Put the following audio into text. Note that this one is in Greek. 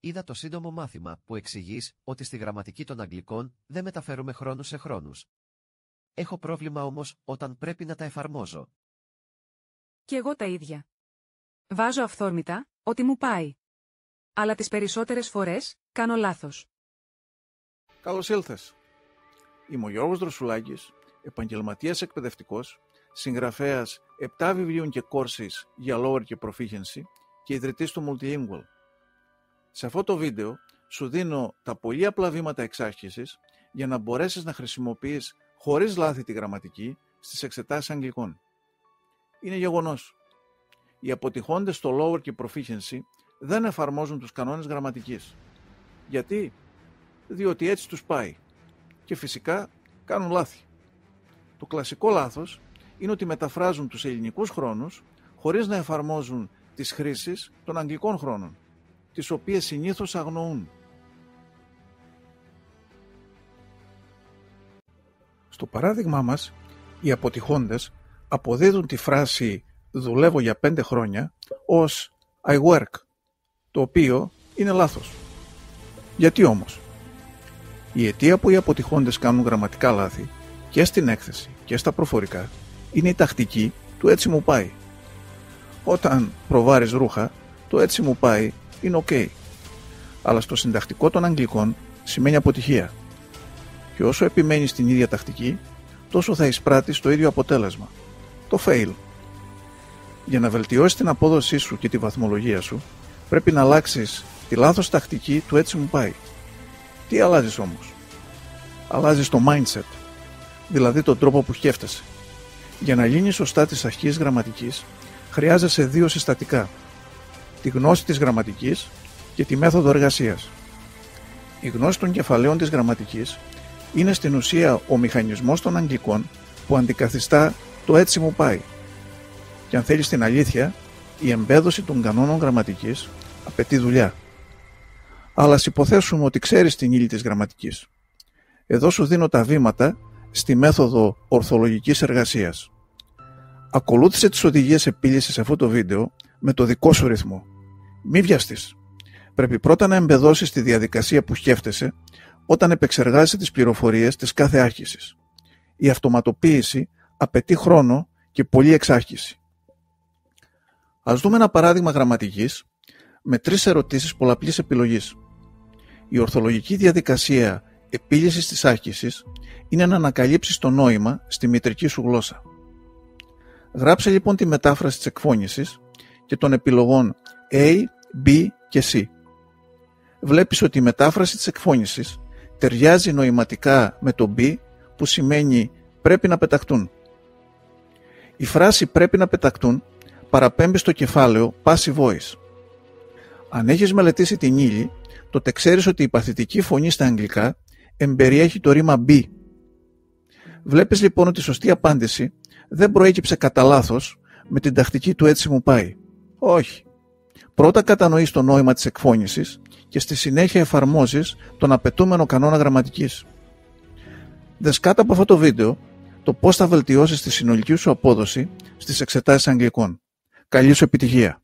είδα το σύντομο μάθημα που εξηγείς ότι στη γραμματική των Αγγλικών δεν μεταφέρουμε χρόνους σε χρόνους. Έχω πρόβλημα όμως όταν πρέπει να τα εφαρμόζω. Κι εγώ τα ίδια. Βάζω αυθόρμητα ότι μου πάει. Αλλά τις περισσότερες φορές κάνω λάθος. Καλώς ήλθες. Είμαι ο Γιώργος Δροσουλάκης, επαγγελματίας εκπαιδευτικός, συγγραφέας 7 βιβλίων και courses για lower και proficiency και ιδρυτής του Multilingual. Σε αυτό το βίντεο σου δίνω τα πολύ απλά βήματα εξάσκησης για να μπορέσεις να χρησιμοποιείς χωρίς λάθη τη γραμματική στις εξετάσεις Αγγλικών. Είναι γεγονός. Οι αποτυχώντες στο lower και proficiency δεν εφαρμόζουν τους κανόνες γραμματικής. Γιατί? Διότι έτσι τους πάει. Και φυσικά κάνουν λάθη. Το κλασικό λάθος είναι ότι μεταφράζουν τους ελληνικούς χρόνους χωρίς να εφαρμόζουν τις χρήσεις των αγγλικών χρόνων, τις οποίες συνήθως αγνοούν. Στο παράδειγμά μας, οι αποτυχώντες αποδίδουν τη φράση «δουλεύω για 5 χρόνια» ως «I work», το οποίο είναι λάθος. Γιατί όμως? Η αιτία που οι αποτυχώντες κάνουν γραμματικά λάθη και στην έκθεση και στα προφορικά είναι η τακτική του «έτσι μου πάει». Όταν προβάρεις ρούχα, το «έτσι μου πάει» είναι ok. Αλλά στο συντακτικό των Αγγλικών σημαίνει αποτυχία. Και όσο επιμένεις στην ίδια τακτική, τόσο θα εισπράττεις το ίδιο αποτέλεσμα, το fail. Για να βελτιώσεις την απόδοσή σου και τη βαθμολογία σου, πρέπει να αλλάξεις τη λάθος τακτική του «έτσι μου πάει». Τι αλλάζεις όμως? Αλλάζεις το mindset, δηλαδή τον τρόπο που σκέφτεσαι. Για να λύνεις σωστά τις αρχές γραμματικής, χρειάζεσαι 2 συστατικά: τη γνώση της γραμματικής και τη μέθοδο εργασίας. Η γνώση των κεφαλαίων της γραμματικής είναι στην ουσία ο μηχανισμός των Αγγλικών που αντικαθιστά το «έτσι μου πάει». Και αν θέλεις την αλήθεια, η εμπέδωση των κανόνων γραμματικής απαιτεί δουλειά. Αλλά ας υποθέσουμε ότι ξέρεις την ύλη της γραμματικής. Εδώ σου δίνω τα βήματα στη μέθοδο ορθολογικής εργασίας. Ακολούθησε τις οδηγίες επίλυσης σε αυτό το βίντεο με το δικό σου ρυθμό. Μη βιαστείς. Πρέπει πρώτα να εμπεδώσεις τη διαδικασία που σκέφτεσαι όταν επεξεργάζεσαι τις πληροφορίες της κάθε άσκησης. Η αυτοματοποίηση απαιτεί χρόνο και πολλή εξάσκηση. Ας δούμε ένα παράδειγμα γραμματικής με 3 ερωτήσεις πολλαπλής επιλογής. Η ορθολογική διαδικασία επίλυσης της άσκησης είναι να ανακαλύψεις το νόημα στη μητρική σου γλώσσα. Γράψε λοιπόν τη μετάφραση της εκφώνησης και των επιλογών A, B και C. Βλέπεις ότι η μετάφραση της εκφώνησης ταιριάζει νοηματικά με το B, που σημαίνει πρέπει να πεταχτούν. Η φράση πρέπει να πεταχτούν παραπέμπει στο κεφάλαιο passive voice. Αν έχεις μελετήσει την ύλη, τότε ξέρεις ότι η παθητική φωνή στα αγγλικά εμπεριέχει το ρήμα be. Βλέπεις λοιπόν ότι η σωστή απάντηση δεν προέκυψε κατά λάθος με την τακτική του «έτσι μου πάει». Όχι. Πρώτα κατανοείς το νόημα της εκφώνησης και στη συνέχεια εφαρμόζεις τον απαιτούμενο κανόνα γραμματικής. Δες κάτω από αυτό το βίντεο το πώς θα βελτιώσεις τη συνολική σου απόδοση στις εξετάσεις Αγγλικών. Καλή σου επιτυχία!